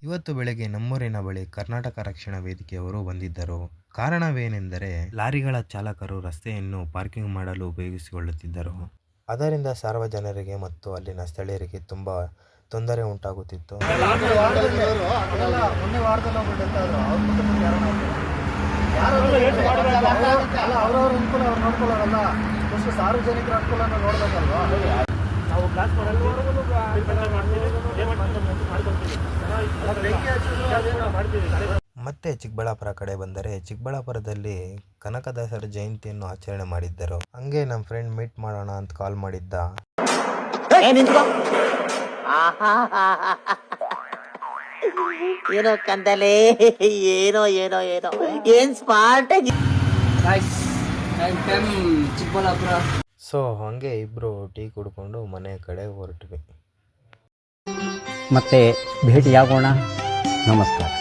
ಇವತ್ತು ಬೆಳಗ್ಗೆ ನಮ್ಮೂರಿನ ಬಳಿ ಕರ್ನಾಟಕ ರಕ್ಷಣಾ ವೇದಿಕೆಯವರು ಬಂದಿದ್ದರು. ಕಾರಣವೇನೆಂದರೆ ಲಾರಿಗಳ ಚಾಲಕರು ರಸ್ತೆಯನ್ನು ಪಾರ್ಕಿಂಗ್ ಮಾಡಲು ಉಪಯೋಗಿಸಿಕೊಳ್ಳುತ್ತಿದ್ದರು. ಅದರಿಂದ ಸಾರ್ವಜನಿಕರಿಗೆ ಮತ್ತು ಅಲ್ಲಿನ ಸ್ಥಳೀಯರಿಗೆ ತುಂಬಾ ತೊಂದರೆ ಉಂಟಾಗುತ್ತಿತ್ತು. ಮತ್ತೆ ಚಿಕ್ಕಬಳ್ಳಾಪುರ ಕಡೆ ಬಂದರೆ ಚಿಕ್ಕಬಳ್ಳಾಪುರದಲ್ಲಿ ಕನಕದಾಸರ ಜಯಂತಿಯನ್ನು ಆಚರಣೆ ಮಾಡಿದ್ದರು. ಹಂಗೆ ನಮ್ಮ ಫ್ರೆಂಡ್ ಮೀಟ್ ಮಾಡೋಣ ಅಂತ ಕಾಲ್ ಮಾಡಿದ್ದ. ಏನೋ ಕಂದಲೆ ಏನೋ ಏನೋ ಏನೋ ಏನ್ ಸ್ಮಾರ್ಟ್ ಆಗಿ ಚಿಕ್ಕಬಳ್ಳಾಪುರ. ಸೊ ಹಂಗೆ ಇಬ್ರು ಟೀ ಕುಡ್ಕೊಂಡು ಮನೆ ಕಡೆ ಹೊರಟ್ವಿ. ಮತ್ತೆ ಭೇಟಿಯಾಗೋಣ. ನಮಸ್ಕಾರ.